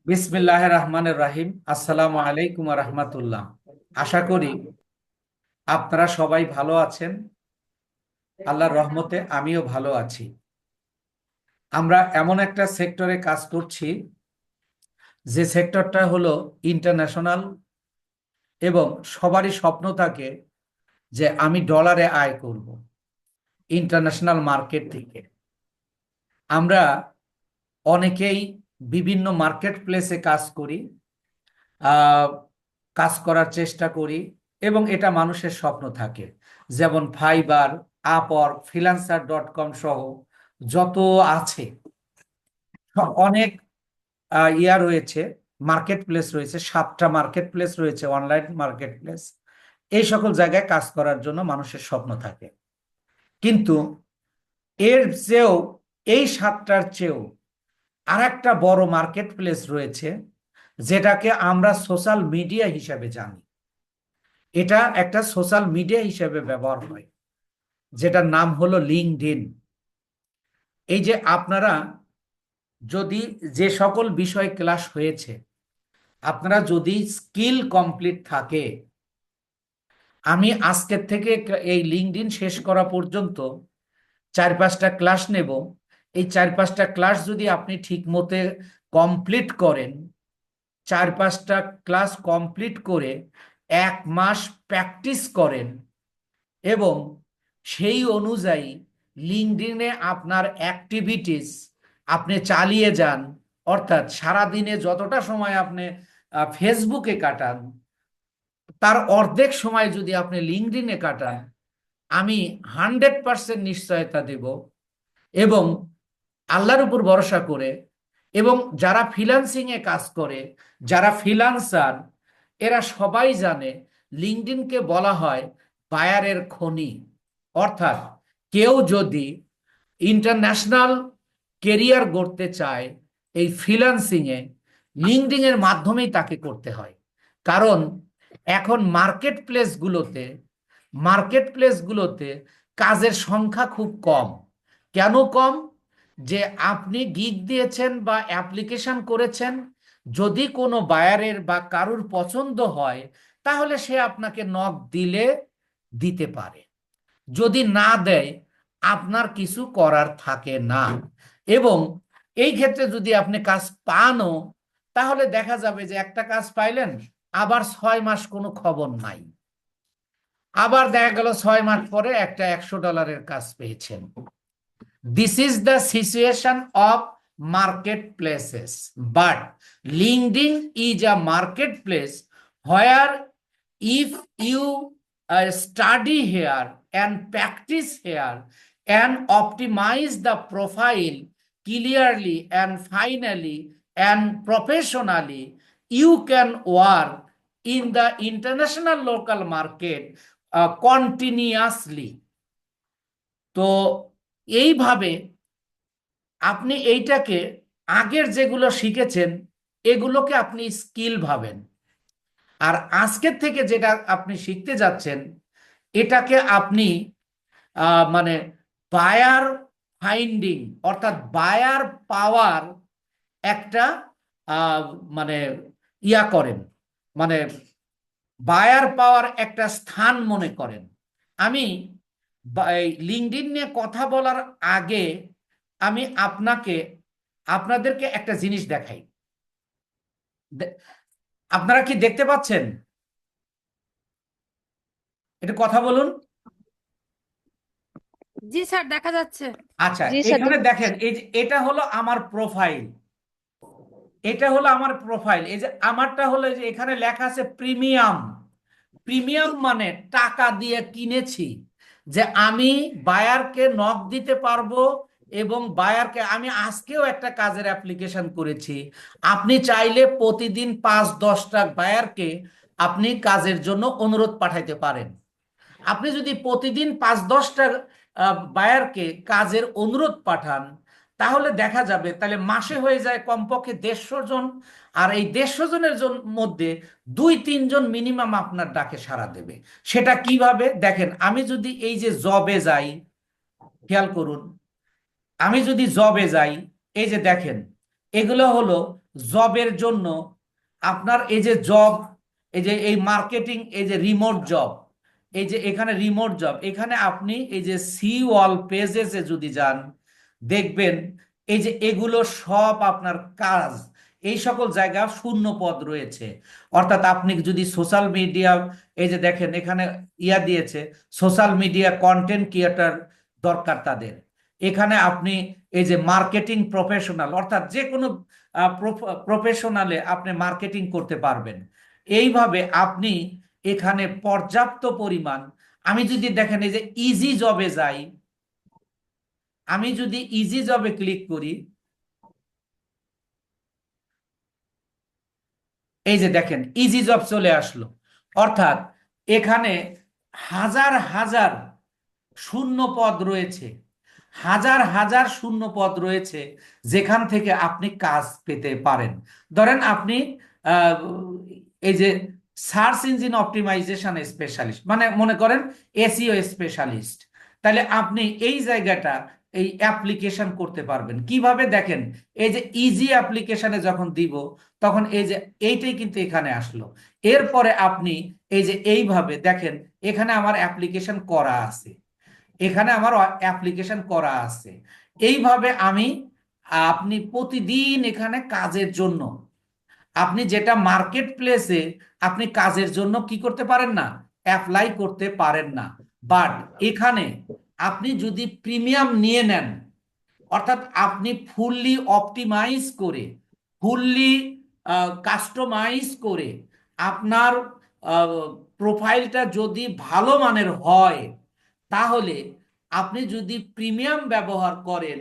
বিসমিল্লাহির রহমানির রহিম। আসসালামু আলাইকুম ওয়া রাহমাতুল্লাহ। আশা করি আপনারা সবাই ভালো আছেন। আল্লাহর রহমতে আমিও ভালো আছি। আমরা এমন একটা সেক্টরে কাজ করছি যে সেক্টরটা হলো ইন্টারন্যাশনাল, এবং সবারই স্বপ্ন থাকে যে আমি ডলারে আয় করব ইন্টারন্যাশনাল মার্কেট থেকে। আমরা অনেকেই বিভিন্ন মার্কেট প্লেসে কাজ করি, আহ, কাজ করার চেষ্টা করি, এবং এটা মানুষের স্বপ্ন থাকে। যেমন ফাইবার, আপওয়ার্ক, ফ্রিল্যান্সার.কম সহ যত আছে, অনেক রয়েছে, মার্কেট প্লেস রয়েছে, 7টা মার্কেট প্লেস রয়েছে, অনলাইন মার্কেট প্লেস। এই সকল জায়গায় কাজ করার জন্য মানুষের স্বপ্ন থাকে। কিন্তু এর চেয়েও, এই 7টার চেয়েও আর একটা বড় মার্কেট প্লেস রয়েছে, যেটাকে আমরা সোশ্যাল মিডিয়া হিসাবে জানি। এটা একটা সোশ্যাল মিডিয়া হিসেবে ব্যবহার হয়, যেটার নাম হলো লিঙ্কডইন। এই যে আপনারা যদি, যে সকল বিষয় ক্লাস হয়েছে, আপনারা যদি স্কিল কমপ্লিট থাকে, আমি আজকের থেকে এই লিঙ্কডইন শেষ করা পর্যন্ত 4-5টা ক্লাস নেব। এই 4-5টা ক্লাস যদি আপনি ঠিক মতে কমপ্লিট করেন, 4-5টা ক্লাস কমপ্লিট করে 1 মাস প্র্যাকটিস করেন, এবং সেই অনুযায়ী লিঙ্কডইনে আপনার অ্যাক্টিভিটিস আপনি চালিয়ে যান, অর্থাৎ সারাদিনে যতটা সময় আপনি ফেসবুকে কাটান, তার অর্ধেক সময় যদি আপনি লিঙ্কডইনে কাটান, আমি 100% নিশ্চয়তা দেব, এবং আল্লাহর উপর ভরসা করে, এবং যারা ফ্রিল্যান্সিংয়ে কাজ করে, যারা ফ্রিল্যান্সার, এরা সবাই জানে লিঙ্কডইনকে বলা হয় বায়ারের খনি। অর্থাৎ কেউ যদি ইন্টারন্যাশনাল কেরিয়ার গড়তে চায় এই ফ্রিল্যান্সিংয়ে, লিঙ্কডইনের মাধ্যমেই তাকে করতে হয়। কারণ এখন মার্কেট প্লেসগুলোতে কাজের সংখ্যা খুব কম। কেন কম? যে আপনি গিগ দিয়েছেন বা অ্যাপ্লিকেশন করেছেন, যদি কোনো বায়ারের বা কারুর পছন্দ হয়, তাহলে সে আপনাকে নক দিলে দিতে পারে। যদি না দেয়, আপনার কিছু করার থাকে না। এবং এই ক্ষেত্রে যদি আপনি কাজ পানও, তাহলে দেখা যাবে যে একটা কাজ পাইলেন, আবার 6 মাস কোনো খবর নাই, আবার দেখা গেল 6 মাস পরে একটা $100 কাজ পেয়েছেন। This is the situation of marketplaces. But LinkedIn is a marketplace where if you study here and practice here and optimize the profile clearly and finally and professionally, you can work in the international local market continuously. তো এইভাবে আপনি এইটাকে, আগের যেগুলো শিখেছেন এগুলোকে আপনি skill ভাবেন, আর আজকের থেকে যেটা আপনি শিখতে যাচ্ছেন এটাকে আপনি মানে বায়ার ফাইন্ডিং, অর্থাৎ বায়ার পাওয়ার একটা আহ, মানে করেন, মানে বায়ার পাওয়ার একটা স্থান মনে করেন। আমি লিঙ্কডইন নিয়ে কথা বলার আগে আমি আপনাদেরকে একটা জিনিস দেখাই। আপনারা কি দেখতে পাচ্ছেন? একটু কথা বলুন। জি স্যার, দেখা যাচ্ছে। আচ্ছা, জি স্যার, এখানে দেখতে দেখেন, পাচ্ছি। এই যে এটা হলো আমার প্রোফাইল, এটা হলো আমার প্রোফাইল। এই যে আমারটা হলো, যে এখানে লেখা আছে প্রিমিয়াম। প্রিমিয়াম মানে টাকা দিয়ে কিনেছি, যে আমি বায়ারকে নক দিতে পারবো, এবং বায়ারকে আমি আজকেও একটা কাজের অ্যাপ্লিকেশন করেছি। আপনি চাইলে প্রতিদিন 5-10টা বায়ারকে আপনি কাজের জন্য অনুরোধ পাঠাইতে পারেন। আপনি যদি প্রতিদিন 5-10টা বায়ারকে কাজের অনুরোধ পাঠান, তাহলে দেখা যাবে তাহলে মাসে হয়ে যায় কমপক্ষে 150 জন। আর এই 150 জনের মধ্যে 2-3 জন মিনিমাম আপনার ডাকে সাড়া দেবে। সেটা কিভাবে দেখেন, আমি যদি এই যে জবে যাই, খেয়াল করুন, আমি যদি জবে যাই, এই যে দেখেন এগুলো হলো জবের জন্য। আপনার এই যে জব, এই যে এই মার্কেটিং, এই যে রিমোট জব, এই যে এখানে রিমোট জব, এখানে আপনি এই যে সি ওয়াল পেজেসে যদি যান, দেখবেন এই যে এগুলো সব আপনার কাজ, এই সকল জায়গা শূন্য পদ রয়েছে। অর্থাৎ আপনি যদি সোশ্যাল মিডিয়া, এই যে দেখেন এখানে ইয়া দিয়েছে, সোশ্যাল মিডিয়া কন্টেন্ট ক্রিয়েটর দরকার তাদের। এখানে আপনি এই যে মার্কেটিং প্রফেশনাল, অর্থাৎ যে কোনো প্রফেশনালে আপনি মার্কেটিং করতে পারবেন। এইভাবে আপনি এখানে পর্যাপ্ত পরিমাণ, আমি যদি দেখেন এই যে ইজি জবে যাই, আমি যদি ইজি জবে ক্লিক করি, এই যে দেখেন ইজি জব চলে আসলো। অর্থাৎ এখানে হাজার হাজার শূন্য পদ রয়েছে, হাজার হাজার শূন্য পদ রয়েছে, যেখান থেকে আপনি কাজ পেতে পারেন। ধরেন আপনি আহ, এই যে সার্চ ইঞ্জিন অপটিমাইজেশন স্পেশালিস্ট, মানে মনে করেন এসইও স্পেশালিস্ট, তাহলে আপনি এই জায়গাটা এই অ্যাপ্লিকেশন করতে পারবেন কিভাবে দেখেন। এই যে ইজি অ্যাপ্লিকেশনে যখন দিব, তখন এই যে এইটাই কিন্তু এখানে আসলো। এরপরে আপনি এই যে এইভাবে দেখেন, এখানে আমার অ্যাপ্লিকেশন করা আছে, এখানে আমার অ্যাপ্লিকেশন করা আছে। এইভাবে আমি, আপনি প্রতিদিন এখানে কাজের জন্য, আপনি যেটা মার্কেট প্লেসে আপনি কাজের জন্য কি করতে পারেন না, অ্যাপ্লাই করতে পারেন না। বাট এখানে আপনি যদি প্রিমিয়াম নিয়ে নেন, অর্থাৎ আপনি ফুললি অপটিমাইজ করে, ফুললি কাস্টমাইজ করে, আপনার প্রোফাইলটা যদি ভালো মানের হয়, তাহলে আপনি যদি প্রিমিয়াম ব্যবহার করেন,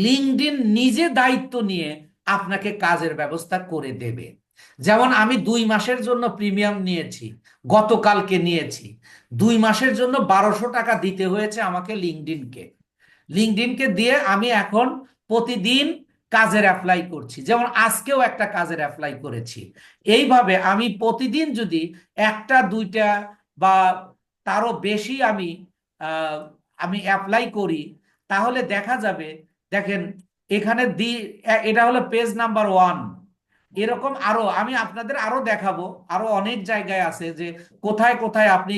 লিঙ্কডইন নিজে দায়িত্ব নিয়ে আপনাকে কাজের ব্যবস্থা করে দেবে। যেমন আমি 2 মাসের জন্য প্রিমিয়াম নিয়েছি, গতকালকে নিয়েছি। 2 মাসের জন্য 1200 টাকা দিতে হয়েছে আমাকে লিঙ্কডইনকে। লিঙ্কডইনকে দিয়ে আমি এখন প্রতিদিন কাজের অ্যাপ্লাই করছি, যেমন আজকেও একটা কাজের অ্যাপ্লাই করেছি। এইভাবে আমি প্রতিদিন যদি একটা দুইটা বা তারও বেশি আমি আহ, আমি অ্যাপ্লাই করি, তাহলে দেখা যাবে, দেখেন এখানে এটা হলো পেজ নাম্বার 1। এরকম আরো আমি আপনাদের আরো দেখাবো, আরো অনেক জায়গায় আছে যে কোথায় কোথায় আপনি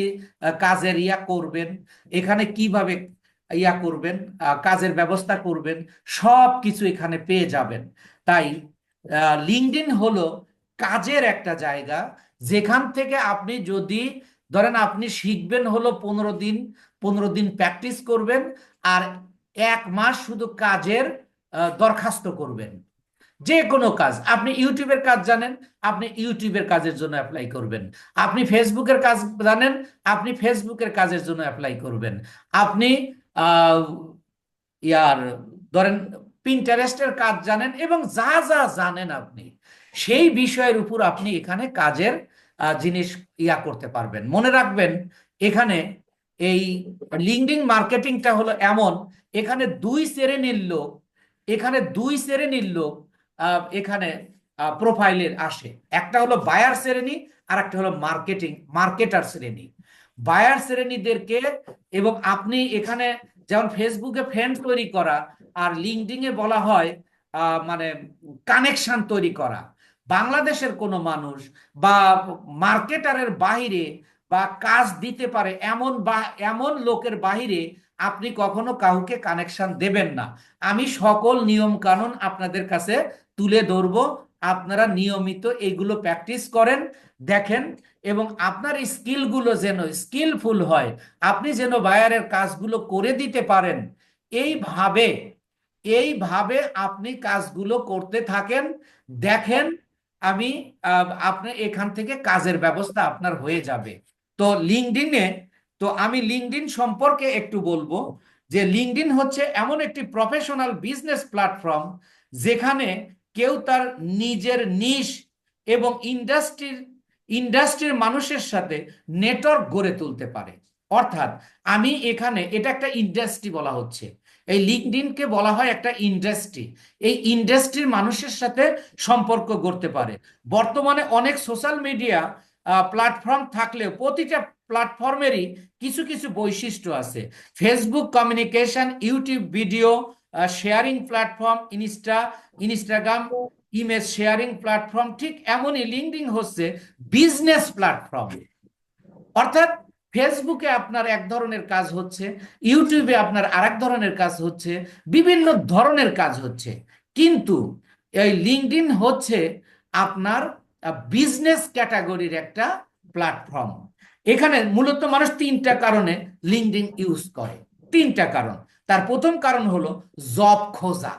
কাজের ইয়া করবেন, এখানে কিভাবে ইয়া করবেন, কাজের ব্যবস্থা করবেন, সব কিছু এখানে পেয়ে যাবেন। তাই লিঙ্কডইন হলো কাজের একটা জায়গা, যেখান থেকে আপনি যদি ধরেন আপনি শিখবেন হলো 15 দিন, 15 দিন প্র্যাকটিস করবেন, আর 1 মাস শুধু কাজের দরখাস্ত করবেন। যে কোনো কাজ, আপনি ইউটিউবের কাজ জানেন, আপনি ইউটিউবের কাজের জন্য অ্যাপ্লাই করবেন। আপনি ফেসবুকের কাজ জানেন, আপনি ফেসবুকের কাজের জন্য অ্যাপ্লাই করবেন। আপনি আহ, ইয়ার ধরেন পিন্টারেস্টের কাজ জানেন, এবং যা যা জানেন আপনি সেই বিষয়ের উপর আপনি এখানে কাজের জিনিস ইয়া করতে পারবেন। মনে রাখবেন, এখানে এই লিঙ্কডইন মার্কেটিংটা হলো এমন, এখানে দুই শ্রেণীর লোক, এখানে দুই শ্রেণীর লোক এখানে প্রোফাইলের আসে। একটা হলো বায়ার শ্রেণী, আর একটা হলো মার্কেটার শ্রেণী। বায়ার শ্রেণীদেরকে, এবং আপনি এখানে যেমন ফেসবুকে ফ্রেন্ড তৈরি করা, আর লিঙ্কডইনে বলা হয় মানে কানেকশন তৈরি করা। বাংলাদেশের কোনো মানুষ বা মার্কেটারের বাহিরে বা কাজ দিতে পারে এমন বা এমন লোকের বাহিরে আপনি কখনো কাউকে কানেকশন দেবেন না। আমি সকল নিয়ম কানুন আপনাদের কাছে তুলে ধরবো, আপনারা নিয়মিত এগুলো প্র্যাকটিস করেন, দেখেন, এবং আপনার স্কিলগুলো যেন স্কিলফুল হয়, আপনি যেন বায়ারের কাজগুলো করে দিতে পারেন। এইভাবে এইভাবে আপনি কাজগুলো করতে থাকেন, দেখেন, আমি আপনি এখান থেকে কাজের ব্যবস্থা আপনার হয়ে যাবে। তো লিঙ্কডইনে, তো আমি লিঙ্কডইন সম্পর্কে একটু বলবো, যে লিঙ্কডইন হচ্ছে এমন একটি প্রফেশনাল বিজনেস প্ল্যাটফর্ম, যেখানে কেউ তার নিজের নিশ এবং ইন্ডাস্ট্রির মানুষের সাথে নেটওয়ার্ক গড়ে তুলতে পারে। অর্থাৎ আমি এখানে, এটা একটা ইন্ডাস্ট্রি বলা হচ্ছে, এই লিঙ্কডইনকে বলা হয় একটা ইন্ডাস্ট্রি। এই ইন্ডাস্ট্রির মানুষের সাথে সম্পর্ক গড়তে পারে। বর্তমানে অনেক সোশ্যাল মিডিয়া প্ল্যাটফর্ম থাকলেও প্রতিটা প্ল্যাটফর্মেরই কিছু কিছু বৈশিষ্ট্য আছে। Facebook communication, YouTube video, sharing platform, Instagram image sharing platform, ঠিক এমনই লিঙ্কডইন হচ্ছে বিজনেস প্ল্যাটফর্ম। অর্থাৎ ফেসবুকে আপনার এক ধরনের কাজ হচ্ছে, ইউটিউবে আপনার আরেক ধরনের কাজ হচ্ছে, বিভিন্ন ধরনের কাজ হচ্ছে, কিন্তু এই লিঙ্কডইন হচ্ছে আপনার বিজনেস ক্যাটাগরির একটা প্ল্যাটফর্ম। এখানে মূলত মানুষ তিনটা কারণে লিঙ্কডইন ইউজ করে। তিনটা কারণ। তার প্রথম কারণ হলো জব খোঁজা।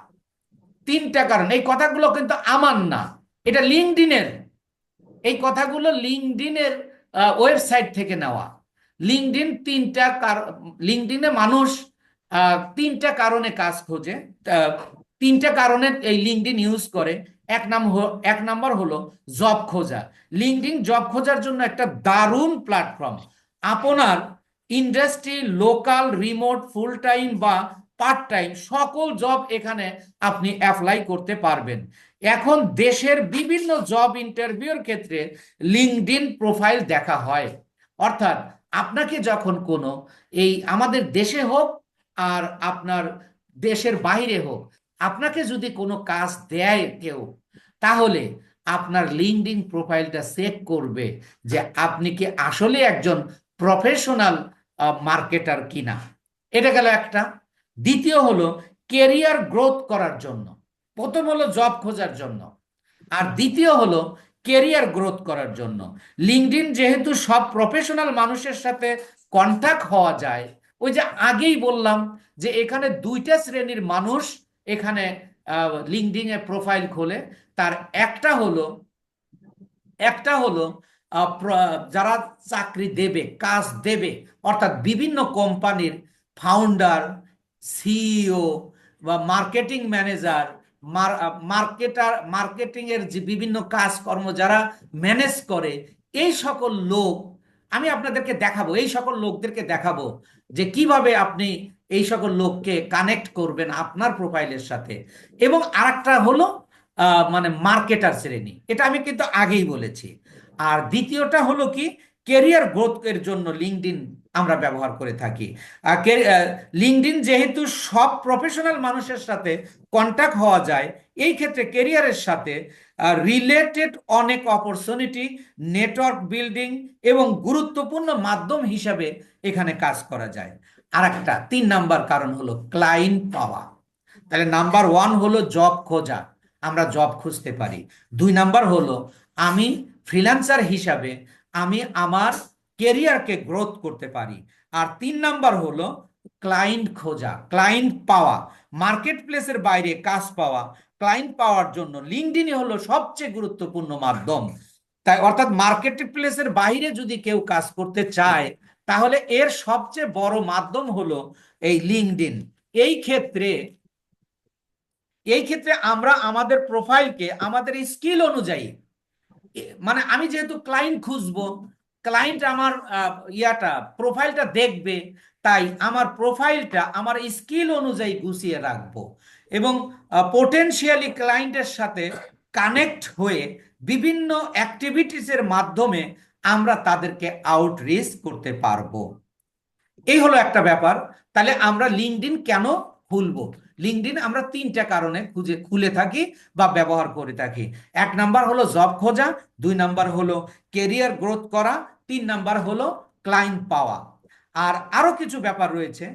তিনটা কারণ, এই কথাগুলো কিন্তু আমার না, এটা লিঙ্কডইনের। এই কথাগুলো লিঙ্কডইনের ওয়েবসাইট থেকে নেওয়া। লিঙ্কডইন লিঙ্কডইনে মানুষ তিনটা কারণে কাজ খোঁজে, আহ, তিনটা কারণে এই লিঙ্কডইন ইউজ করে। এক নাম্বার হলো জব খোঁজা। লিঙ্কডইন জব খোঁজার জন্য একটা দারুণ প্ল্যাটফর্ম। আপনার industry, local, remote, full time বা পার্ট টাইম সকল জব এখানে আপনি অ্যাপ্লাই করতে পারবেন। এখন দেশের বিভিন্ন জব ইন্টারভিউর ক্ষেত্রে লিঙ্কডইন প্রোফাইল দেখা হয়। অর্থাৎ আপনাকে যখন কোনো, এই আমাদের দেশে হোক আর আপনার দেশের বাইরে হোক, আপনাকে যদি কোনো কাজ দেয় কেউ, তাহলে আপনার লিঙ্কডইন প্রোফাইলটা চেক করবে যে আপনি কি আসলে একজন প্রফেশনাল মার্কেটার কিনা। এটা গেল একটা। দ্বিতীয় হলো কেরিয়ার গ্রোথ করার জন্য। প্রথম হলো জব খোঁজার জন্য, আর দ্বিতীয় হলো কেরিয়ার গ্রোথ করার জন্য। লিঙ্কডইন যেহেতু সব প্রফেশনাল মানুষের সাথে কন্ট্যাক্ট হওয়া যায়, ওই যে আগেই বললাম যে এখানে দুইটা শ্রেণীর মানুষ এখানে লিঙ্কডইনে প্রোফাইল খোলে। তার একটা হলো যারা চাকরি দেবে, কাজ দেবে, অর্থাৎ বিভিন্ন কোম্পানির ফাউন্ডার, সিইও বা মার্কেটিং ম্যানেজার, মার্কেটিং এর যে বিভিন্ন কাজকর্ম যারা ম্যানেজ করে, এই সকল লোক আমি আপনাদেরকে দেখাবো, এই সকল লোকদেরকে দেখাবো যে কিভাবে আপনি এই সকল লোককে কানেক্ট করবেন আপনার প্রোফাইলের সাথে। এবং আরেকটা হলো মানে মার্কেটার শ্রেণী, এটা আমি কিন্তু আগেই বলেছি। আর দ্বিতীয়টা হলো কি, কেরিয়ার গ্রোথ এর জন্য লিঙ্কডইন আমরা ব্যবহার করে থাকি। লিঙ্কডইন যেহেতু সব প্রফেশনাল মানুষের সাথে কন্ট্যাক্ট হওয়া যায়, এই ক্ষেত্রে কেরিয়ারের সাথে রিলেটেড অনেক অপরচুনিটি, নেটওয়ার্ক বিল্ডিং এবং গুরুত্বপূর্ণ মাধ্যম হিসাবে এখানে কাজ করা যায়। আর একটা 3 নাম্বার কারণ হলো ক্লায়েন্ট পাওয়া। তাহলে নাম্বার 1 হলো জব খোঁজা, আমরা জব খুঁজতে পারি। 2 নাম্বার হলো আমি ফ্রিল্যান্সার হিসাবে আমি আমার কেরিয়ারকে গ্রোথ করতে পারি। আর 3 নাম্বার হলো ক্লায়েন্ট খোঁজা, ক্লায়েন্ট পাওয়া, মার্কেট প্লেসের বাইরে কাজ পাওয়া। ক্লায়েন্ট পাওয়ার জন্য লিঙ্কডইনই হলো সবচেয়ে গুরুত্বপূর্ণ মাধ্যম। তাই অর্থাৎ মার্কেট প্লেসের বাইরে যদি কেউ কাজ করতে চায়, তাহলে এর সবচেয়ে বড় মাধ্যম হলো এই লিঙ্কডইন। এই ক্ষেত্রে আমরা আমাদের প্রোফাইলকে আমাদের স্কিল অনুযায়ী, মানে আমি যেহেতু ক্লায়েন্ট খুঁজবো, ক্লায়েন্ট আমার প্রোফাইলটা দেখবে, তাই আমার প্রোফাইলটা আমার স্কিল অনুযায়ী গুছিয়ে রাখবো এবং পোটেনশিয়ালি ক্লায়েন্টের সাথে কানেক্ট হয়ে বিভিন্ন অ্যাক্টিভিটিসের মাধ্যমে আমরা তাদেরকে আউটরিচ করতে পারবো। এই হলো একটা ব্যাপার। তাহলে আমরা লিঙ্কডইন কেন খুলবো? লিঙ্কডইন আমরা 3টা কারণে খুলে থাকি বা ব্যবহার করে থাকি। 1 নাম্বার হলো জব খোঁজা, 2 নাম্বার হলো কেরিয়ার গ্রোথ করা, 3 নাম্বার হলো ক্লায়েন্ট পাওয়া। আর আরো কিছু ব্যাপার রয়েছে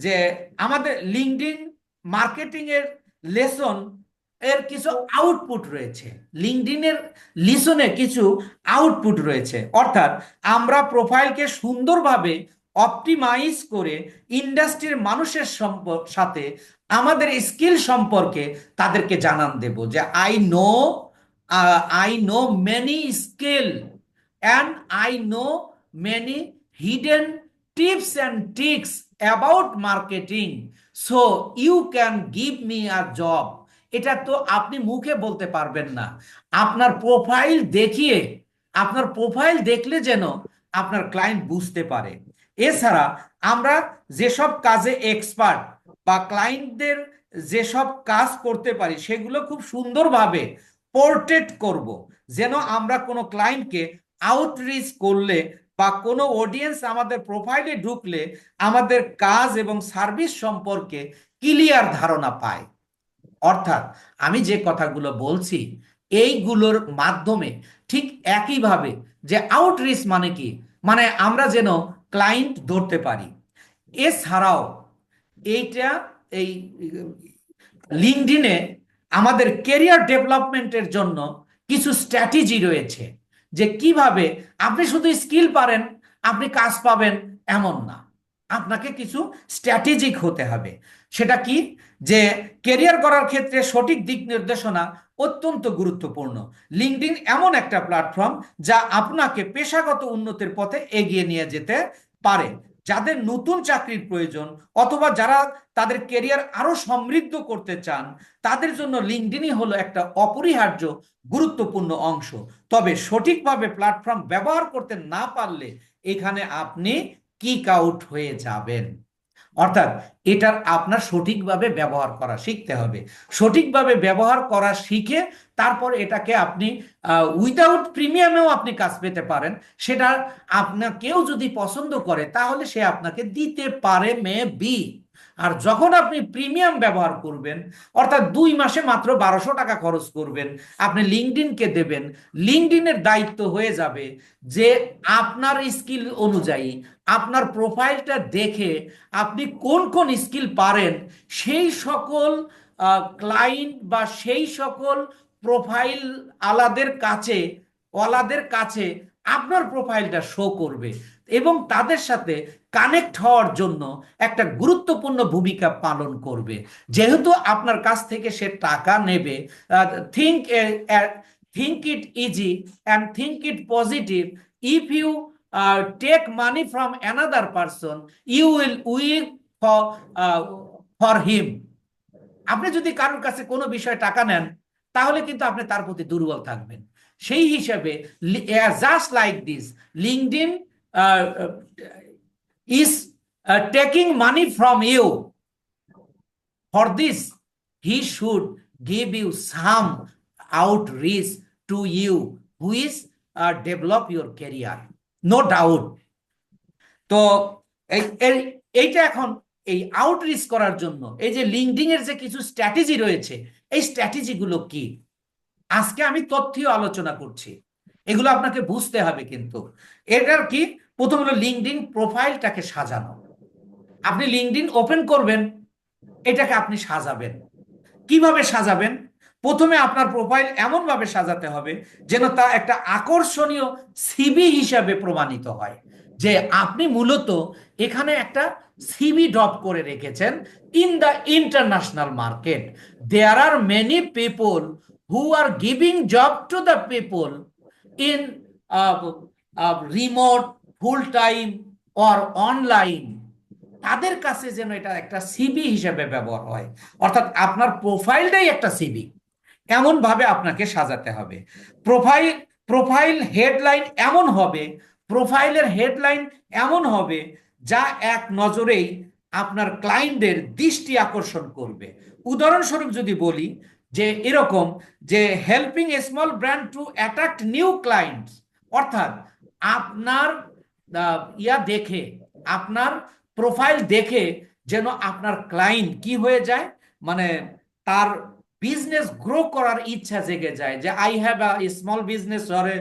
যে আমাদের লিঙ্কডইন মার্কেটিং এর লেসন এর কিছু আউটপুট রয়েছে। লিঙ্কডইনের লিসনে কিছু আউটপুট রয়েছে, অর্থাৎ আমরা প্রোফাইলকে সুন্দরভাবে অপটিমাইজ করে ইন্ডাস্ট্রির মানুষের সাথে আমাদের স্কিল সম্পর্কে তাদেরকে জানান দেব যে I know many skill and I know many hidden tips and tricks about marketing, so you can give me a job. এটা তো আপনি মুখে বলতে পারবেন না, আপনার প্রোফাইল দেখলে যেন আপনার ক্লায়েন্ট বুঝতে পারে। এছাড়া আমরা যেসব কাজে এক্সপার্ট বা ক্লায়েন্টদের যেসব কাজ করতে পারি সেগুলো খুব সুন্দরভাবে পোর্ট্রেট করব, যেন আমরা কোনো ক্লায়েন্টকে আউটরিচ করলে বা কোনো অডিয়েন্স আমাদের প্রোফাইলে ঢুকলে আমাদের কাজ এবং সার্ভিস সম্পর্কে ক্লিয়ার ধারণা পায়। অর্থাৎ আমি যে কথাগুলো বলছি এইগুলোর মাধ্যমে ঠিক একইভাবে যে আউটরিচ মানে কি, মানে আমরা যেন ক্লায়েন্ট ধরতে পারি। এছাড়াও এইটা এই লিঙ্কডইনে আমাদের কেরিয়ার ডেভেলপমেন্টের জন্য কিছু স্ট্র্যাটেজি রয়েছে, যে কিভাবে আপনি শুধু স্কিল পারেন আপনি কাজ পাবেন এমন না, আপনাকে কিছু স্ট্র্যাটেজিক হতে হবে। সেটা কি, যে কেরিয়ার করার ক্ষেত্রে সঠিক দিক নির্দেশনা অত্যন্ত গুরুত্বপূর্ণ। লিঙ্কডইন এমন একটা প্ল্যাটফর্ম যা আপনাকে পেশাগত উন্নতির পথে এগিয়ে নিয়ে যেতে পারে। যাদের নতুন চাকরির প্রয়োজন অথবা যারা তাদের কেরিয়ার আরো সমৃদ্ধ করতে চান, তাদের জন্য লিঙ্কডইনই হলো একটা অপরিহার্য গুরুত্বপূর্ণ অংশ। তবে সঠিকভাবে প্ল্যাটফর্ম ব্যবহার করতে না পারলে এখানে আপনি কিক আউট হয়ে যাবেন। অর্থাৎ এটার আপনার সঠিকভাবে ব্যবহার করা শিখতে হবে। সঠিকভাবে ব্যবহার করা শিখে তারপর এটাকে আপনি উইদাউট প্রিমিয়ামেও আপনি কাজ পেতে পারেন। সেটা আপনাকেও যদি পছন্দ করে তাহলে সে আপনাকে দিতে পারে মে বি। আর যখন আপনি প্রিমিয়াম ব্যবহার করবেন, অর্থাৎ 2 মাসে মাত্র 1200 টাকা খরচ করবেন, আপনি লিঙ্কডইনকে দেবেন, লিঙ্কডইনের দায়িত্ব হয়ে যাবে যে আপনার স্কিল অনুযায়ী আপনার প্রোফাইলটা দেখে আপনি কোন কোন স্কিল পারেন সেই সকল ক্লায়েন্ট বা সেই সকল প্রোফাইল ওয়ালাদের কাছে আপনার প্রোফাইলটা শো করবে এবং তাদের সাথে কানেক্ট হওয়ার জন্য একটা গুরুত্বপূর্ণ ভূমিকা পালন করবে। যেহেতু আপনার কাছ থেকে সে টাকা নেবে, think think it easy and think it positive. If you take money from another person, you will weep for him. আপনি যদি কারোর কাছে কোনো বিষয়ে টাকা নেন তাহলে কিন্তু আপনি তার প্রতি দুর্বল থাকবেন। সেই হিসাবে just like this, LinkedIn is taking money from you. For this he should give you some outreach to you who is develop your career, no doubt. তো এইটা এখন এই আউটরিচ করার জন্য এই যে লিঙ্কডইন এর যে কিছু স্ট্র্যাটেজি রয়েছে, এই স্ট্র্যাটেজি গুলো কি আজকে আমি তথ্য আলোচনা করছি, এগুলো আপনাকে বুঝতে হবে। কিন্তু এটার কি, প্রথম হলো লিঙ্কডইন প্রোফাইলটাকে সাজানো। আপনি লিঙ্কডইন ওপেন করবেন, এটাকে আপনি সাজাবেন। কিভাবে সাজাবেন? প্রথমে আপনার প্রোফাইল এমন ভাবে সাজাতে হবে যেন তা একটা আকর্ষণীয় সিভি হিসাবে প্রমাণিত হয়, যে আপনি মূলত এখানে একটা সিভি ড্রপ করে রেখেছেন। In the international market there are many people who are giving job to the people in remote, full time or online. তাদের কাছে যেন এটা একটা সিভি হিসেবে ব্যবহার হয়, অর্থাৎ আপনার প্রোফাইলটাই একটা সিভি। এমন ভাবে আপনাকে সাজাতে হবে। প্রোফাইল হেডলাইন এমন হবে, প্রোফাইলের হেডলাইন এমন হবে যা এক নজরেই আপনার ক্লায়েন্টদের দৃষ্টি আকর্ষণ করবে। উদাহরণস্বরূপ যদি বলি যে এরকম, যে helping a small brand two attract new clients, অর্থাৎ আপনার দেখে, আপনার প্রোফাইল দেখে যেন আপনার ক্লায়েন্ট কি হয়ে যায়, মানে তার বিজনেস গ্রো করার ইচ্ছা জেগে যায়, যে I have a small business or a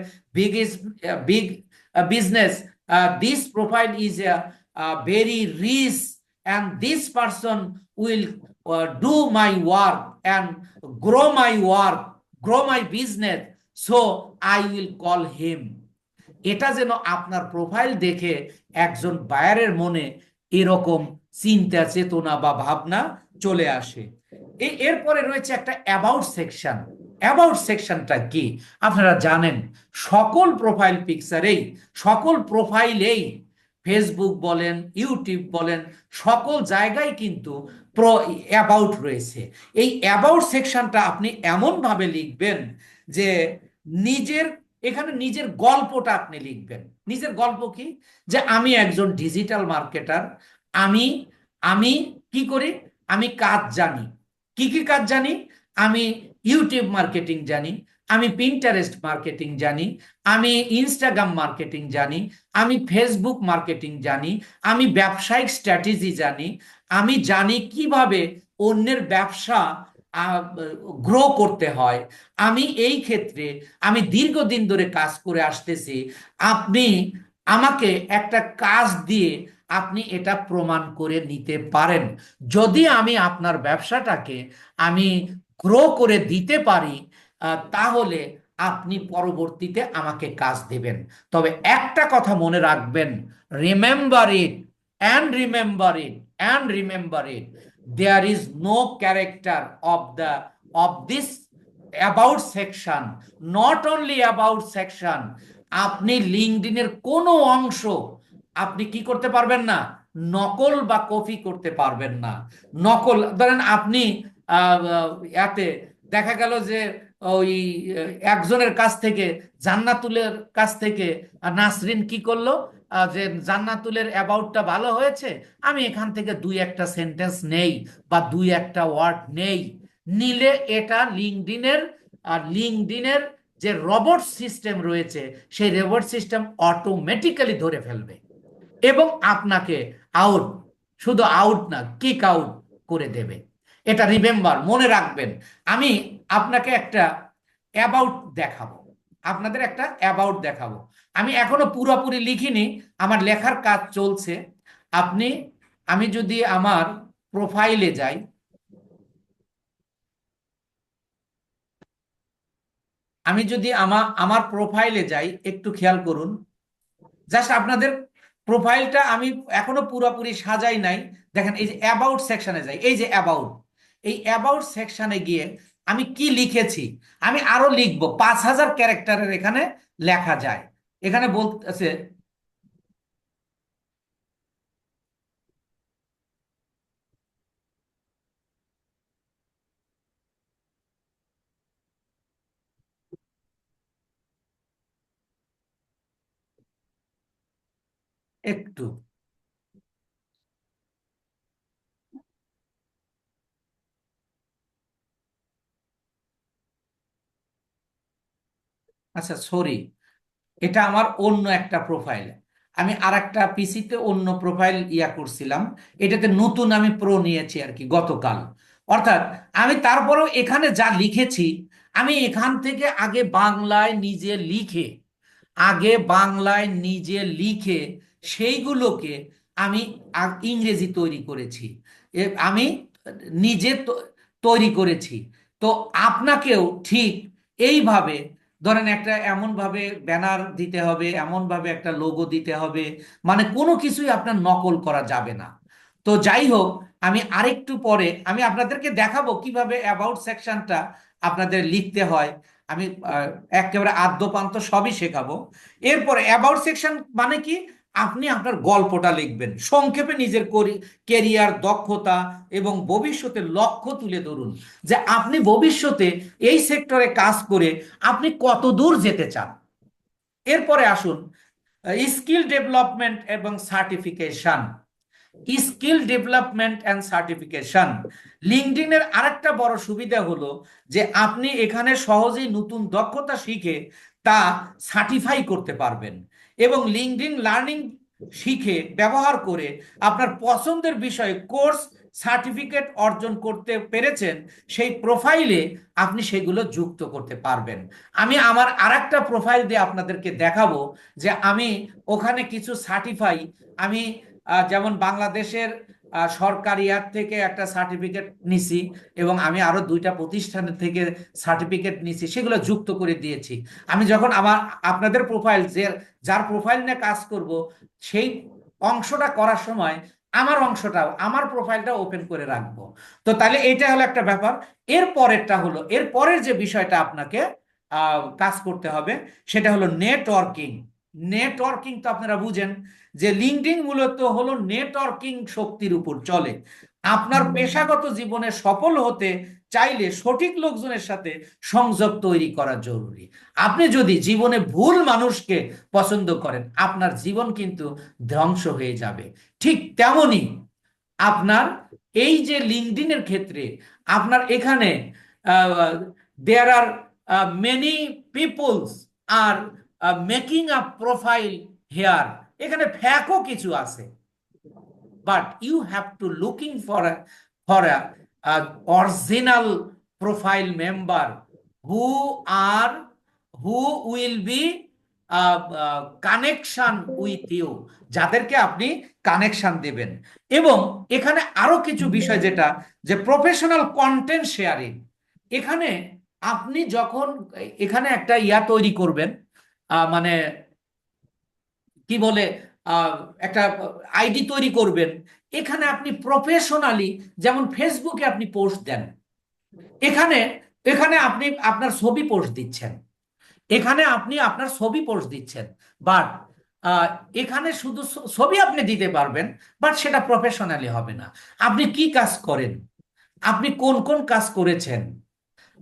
big business, this profile is a very rich and this person will do my work and grow my business, so I will call him. এটা যেন আপনার profile দেখে একজন বায়ারের মনে এরকম চিন্তা চেতনা বা ভাবনা চলে আসে। এরপরে রয়েছে একটা অ্যাবাউট সেকশন। অ্যাবাউট সেকশনটা কি আপনারা জানেন, সকল প্রোফাইল পিকচারেই, সকল প্রোফাইলেই, ফেসবুক বলেন, ইউটিউব বলেন, সকল জায়গায় কিন্তু অ্যাবাউট রয়েছে। এই অ্যাবাউট সেকশনটা আপনি এমন ভাবে লিখবেন যে এখানে নিজের গল্পটা আপনি লিখবেন। নিজের গল্প কি, যে আমি একজন ডিজিটাল মার্কেটার, আমি আমি কি করি, আমি কাজ জানি। কি কি কাজ জানি? আমি ইউটিউব মার্কেটিং জানি, আমি পিন্টারেস্ট মার্কেটিং জানি, আমি ইনস্টাগ্রাম মার্কেটিং জানি, আমি ফেসবুক মার্কেটিং জানি, আমি ব্যবসায়িক স্ট্র্যাটেজি জানি, আমি জানি কিভাবে অন্যের ব্যবসা গ্রো করতে হয়। আমি এই ক্ষেত্রে আমি দীর্ঘদিন ধরে কাজ করে আসতেছি। আপনি আমাকে একটা কাজ দিয়ে আপনি এটা প্রমাণ করে নিতে পারেন। যদি আমি আপনার ব্যবসাটাকে আমি গ্রো করে দিতে পারি, তাহলে আপনি পরবর্তীতে আমাকে কাজ দেবেন। তবে একটা কথা মনে রাখবেন, remember it and remember it and remember it, there is no character of this about section, not only about section। আপনি লিঙ্কডইনের কোনো অংশ আপনি কি করতে পারবেন না, নকল বা কপি করতে পারবেন না। নকল ধরেন আপনি ইয়াতে দেখা গেল যে ওই একজনের কাছ থেকে, জান্নাতুলের কাছ থেকে নাসরিন কি করলো, যে জান্নাতুলের অ্যাবাউটটা ভালো হয়েছে, আমি এখান থেকে দুই একটা সেন্টেন্স নেই বা দুই একটা ওয়ার্ড নেই, নিলে এটা লিঙ্কডইনের যে রোবট সিস্টেম রয়েছে, সেই রোবট সিস্টেম অটোমেটিক্যালি ধরে ফেলবে এবং আপনাকে আউট, শুধু আউট না, কিক আউট করে দেবে। এটা রিমেম্বার, মনে রাখবেন। আমি আপনাকে একটা অ্যাবাউট দেখাবো, আপনাদের একটা অ্যাবাউট দেখাবো। আমি এখনো পুরোপুরি লিখিনি, আমার লেখার কাজ চলছে। আপনি, আমি যদি আমার প্রোফাইলে যাই, আমি যদি আমার প্রোফাইলে যাই, একটু খেয়াল করুন। জাস্ট আপনাদের প্রোফাইলটা আমি এখনো পুরোপুরি সাজাই নাই। দেখেন এই যে অ্যাবাউট সেকশনে যাই, এই যে অ্যাবাউট, এই অ্যাবাউট সেকশনে গিয়ে আমি কি লিখেছি, আমি আরো লিখবো, 5,000 ক্যারেক্টারের এখানে লেখা যায়। এখানে বলতেছে একটু, আচ্ছা সরি, এটা আমার অন্য একটা প্রোফাইল। আমি আর একটা পিসিতে অন্য প্রোফাইল ইয়া করছিলাম, এটাতে নতুন আমি প্রো নিয়েছি আর কি গতকাল। অর্থাৎ আমি তারপরেও এখানে যা লিখেছি, আমি এখান থেকে আগে বাংলায় নিজে লিখে সেইগুলোকে আমি ইংরেজি তৈরি করেছি। আমি নিজে তৈরি করেছি। তো আপনাকেও ঠিক এইভাবে, ধরেন একটা এমন ভাবে ব্যানার দিতে হবে, এমন ভাবে একটা লোগো দিতে হবে, মানে কোনো কিছুই আপনার নকল করা যাবে না। তো যাই হোক, আমি আরেকটু পরে আমি আপনাদেরকে দেখাবো কিভাবে অ্যাবাউট সেকশনটা আপনাদের লিখতে হয়। আমি একেবারে আদ্যপান্ত সবই শেখাবো। এরপরে অ্যাবাউট সেকশন মানে কি, আপনি আপনার গল্পটা লিখবেন সংক্ষেপে, নিজের কেরিয়ার, দক্ষতা এবং ভবিষ্যতের লক্ষ্য তুলে ধরুন, যে আপনি ভবিষ্যতে এই সেক্টরে কাজ করে আপনি কত দূর যেতে চান। এরপরে আসুন স্কিল ডেভেলপমেন্ট এবং certification. Skill development and certification, লিঙ্কডইনের আরেকটা বড় সুবিধা হলো যে আপনি এখানে সহজেই নতুন দক্ষতা শিখে তা সার্টিফাই করতে পারবেন এবং লিঙ্কডইন লার্নিং শিখে ব্যবহার করে আপনার পছন্দের বিষয়ে কোর্স সার্টিফিকেট অর্জন করতে পেরেছেন, সেই প্রোফাইলে আপনি সেগুলো যুক্ত করতে পারবেন। আমি আমার আরেকটা প্রোফাইল দিয়ে আপনাদেরকে দেখাবো যে আমি ওখানে কিছু সার্টিফাই, আমি যেমন বাংলাদেশের সরকারি ইয়ার থেকে একটা সার্টিফিকেট নিছি এবং আমি আরো দুইটা প্রতিষ্ঠানের থেকে সার্টিফিকেট নিছি, সেগুলো যুক্ত করে দিয়েছি। আমি যখন আপনাদের প্রোফাইল, যার প্রোফাইল নিয়ে কাজ করব, সেই অংশটা করার সময় আমার প্রোফাইলটা ওপেন করে রাখবো। তো তাহলে এটা হলো একটা ব্যাপার। এর পরেরটা হলো, এর পরের যে বিষয়টা আপনাকে কাজ করতে হবে, সেটা হলো নেটওয়ার্কিং। নেটওয়ার্কিং তো আপনারা বুঝেন যে লিঙ্কডইন মূলত হলো নেটওয়ার্কিং শক্তির উপর চলে। আপনার পেশাগত জীবনে সফল হতে চাইলে সঠিক লোকজনের সাথে সংযোগ তৈরি করা জরুরি। আপনি যদি জীবনে ভুল মানুষকে পছন্দ করেন, আপনার জীবন কিন্তু ধ্বংস হয়ে যাবে। ঠিক তেমনি আপনার এই যে লিঙ্কডইনের ক্ষেত্রে আপনার এখানে there are many peoples are making a profile here, এখানে ফ্যাকও কিছু আছে, but you have to looking for original profile member who are who will be connection with you, যাদেরকে আপনি কানেকশন দেবেন। এবং এখানে আরো কিছু বিষয়, যেটা যে প্রফেশনাল কন্টেন্ট শেয়ারিং। এখানে আপনি যখন এখানে একটা ইয়া তৈরি করবেন, মানে কি বলে, আহ, একটা আইডি তৈরি করবেন, এখানে আপনি প্রফেশনালি, যেমন ফেসবুকে আপনি পোস্ট দেন, এখানে এখানে আপনি আপনার ছবি পোস্ট দিচ্ছেন, এখানে আপনি আপনার ছবি পোস্ট দিচ্ছেন, বাট এখানে শুধু ছবি আপনি দিতে পারবেন, বাট সেটা প্রফেশনালি হবে না। আপনি কি কাজ করেন, আপনি কোন কোন কাজ করেছেন,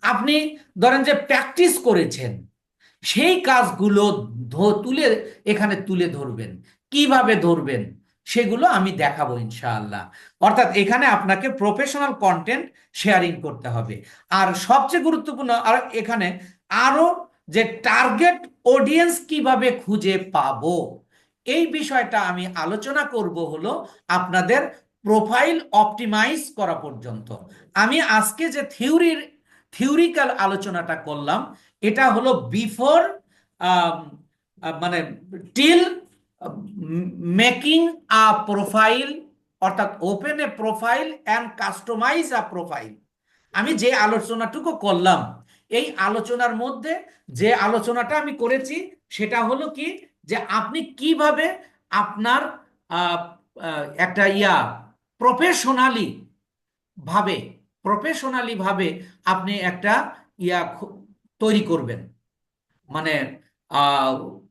আপনি ধরেন যে প্র্যাকটিস করেছেন, সেই কাজগুলো তুলে এখানে তুলে ধরবেন। কিভাবে ধরবেন সেগুলো আমি দেখাবো ইনশাআল্লাহ। অর্থাৎ এখানে আপনাকে প্রফেশনাল কন্টেন্ট শেয়ারিং করতে হবে। আর সবচেয়ে গুরুত্বপূর্ণ আর এখানে আরো, যে টার্গেট অডিয়েন্স কিভাবে খুঁজে পাবো, এই বিষয়টা আমি আলোচনা করব হলো আপনাদের প্রোফাইল অপটিমাইজ করা পর্যন্ত। আমি আজকে যে থিওরিক্যাল আলোচনাটা করলাম, এটা হলো বিফোর, মানে টিল মেকিং আ প্রোফাইল, অর্থাৎ open a profile and customise a profile. আমি যে আলোচনাটুকু করলাম, এই আলোচনার মধ্যে যে আলোচনাটা আমি করেছি সেটা হলো কি, যে আপনি কিভাবে আপনার আহ, একটা প্রফেশনালি ভাবে প্রফেশনালি ভাবে আপনি একটা তৈরি করবেন, মানে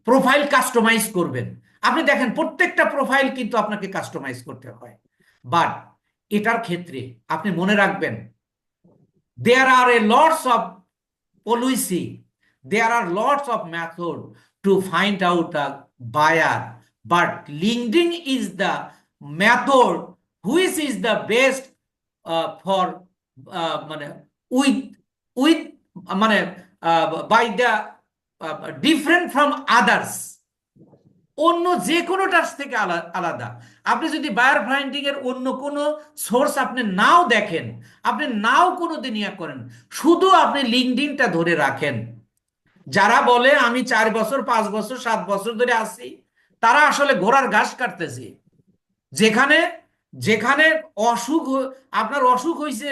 প্রোফাইল কাস্টমাইজ করবেন। আপনি দেখেন প্রত্যেকটা প্রোফাইল কিন্তু আপনাকে কাস্টমাইজ করতে হয়, বাট এটার ক্ষেত্রে আপনি মনে রাখবেন, there are a lots of policy, there are lots of method to find out a buyer, but LinkedIn is the method which is the best for মানে with with মানে by the different from others, অন্য যে কোনোটার থেকে আলাদা। আপনি যদি buyer finding এর অন্য কোনো সোর্স আপনি নাও দেখেন, আপনি নাও কোনো দিন ইয়া করেন, শুধু আপনি লিঙ্কডইনটা ধরে রাখেন। যারা বলে আমি 4 বছর 5 বছর 7 বছর ধরে আছি, তারা আসলে ঘোড়ার ঘাস কাটতেছে। যেখানে যেখানে অসুখ আপনার অসুখ হয়েছে,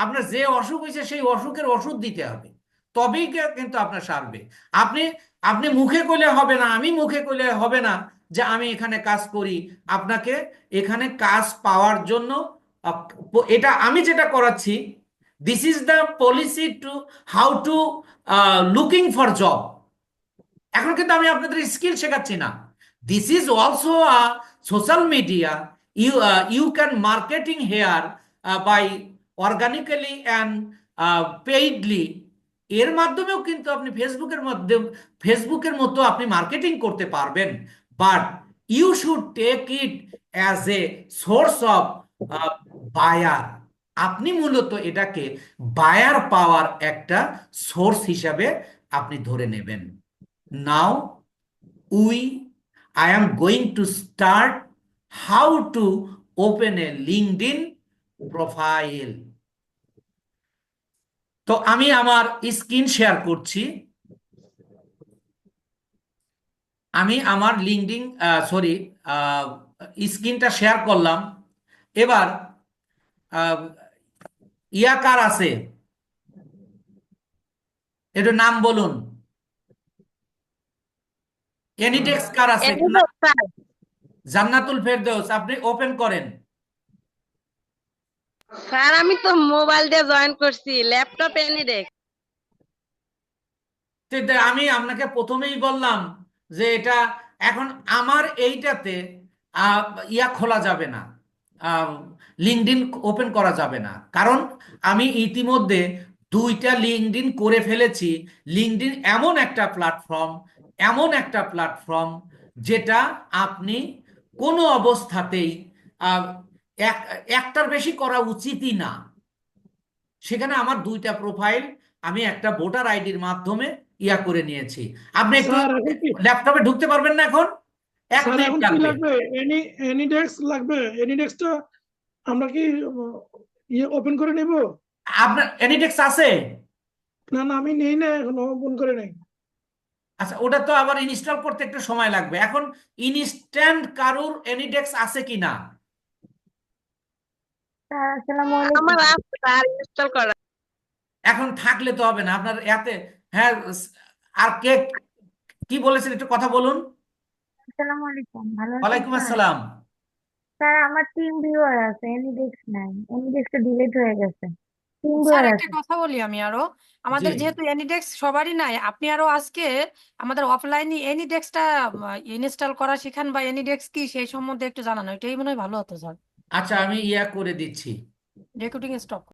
আপনার যে অসুখ হয়েছে সেই অসুখের ওষুধ দিতে হবে, তবেই কিন্তু আপনার সারবে। আপনি আপনি মুখে কইলে হবে না, আমি মুখে কইলে হবে না যে আমি এখানে কাজ করি। আপনাকে এখানে কাজ পাওয়ার জন্য এটা আমি যেটা করাচ্ছি, this is the policy to how to looking for job. এখন কিন্তু আমি আপনাদের স্কিল শেখাচ্ছি না। This is also a social media, you can marketing here by organically and paidly. এর মাধ্যমেও কিন্তু আপনি ফেসবুকের মতো আপনি মার্কেটিং করতে পারবেন, but you should take it as a source of buyer. আপনি মূলত এটাকে বায়ার পাওয়ার একটা সোর্স হিসাবে আপনি ধরে নেবেন। Now I am going to start how to open a LinkedIn profile. তো আমি আমার স্ক্রিন শেয়ার করছি। আমি আমার লিঙ্কডিন স্ক্রিনটা শেয়ার করলাম। এবার কার আছে, একটু নাম বলুন। এনিটেক্স কার আছে? জান্নাতুল ফেরদৌস, আপনি ওপেন করেন। স্যার আমি তো মোবাইল দিয়ে জয়েন করছি, ল্যাপটপ এনিডেক্স। আমি আপনাকে প্রথমেই বললাম যে এটা এখন আমার এইটাতে খোলা যাবে না, লিঙ্কডইন ওপেন করা যাবে না, কারণ আমি ইতিমধ্যে 2টা লিঙ্কডইন করে ফেলেছি। লিঙ্কডইন এমন একটা প্ল্যাটফর্ম যেটা আপনি কোনো অবস্থাতেই একটার বেশি করা উচিতই না। সেখানে আমার 2টা প্রোফাইল আমি একটা ভোটার আইডির মাধ্যমে করে নিয়েছি। আপনি একটু ল্যাপটপে ঢুকতে পারবেন না এখন? 1 মিনিট লাগবে। এনিডেক্স লাগবে। এনিডেক্সটা আমরা কি ওপেন করে নেব? আপনার এনিডেক্স আছে? না না, আমি নেই না, এখনো ওপেন করে নাই। আচ্ছা, ওটা তো আবার ইনস্টল করতে একটু সময় লাগবে। এখন ইনস্ট্যান্ট কারুর এনিডেক্স আছে কিনা? স্যার আসসালামু আমার আলাইকুম। আছে আর ইনস্টল করা। এখন থাকলে তো হবে না আপনার এতে। হ্যাঁ, আর কে কি বলেছেন একটু কথা বলুন। আসসালামু আলাইকুম, ভালো আছেন ওয়ালাইকুম স্যার? আসসালাম। স্যার আমার টিম ভিউয়ার আছে, এনিডেক্স নাই, এনিডেক্সটা ডিলিট হয়ে গেছে। টিম স্যার ভিউয়ার একটা আছে। কথা বলি আমি আরো, জি। আমাদের যেহেতু এনিডেক্স সবারই নাই, আপনি আরো আজকে আমাদের অফলাইনে এনিডেক্সটা ইনস্টল করা শিখান, বা এনিডেক্স কি সেই সম্বন্ধে একটু জানানো, এটাই মনে হয় ভালো হতো স্যার। আচ্ছা, আমি ইয়া করে দিচ্ছি। Recording stop.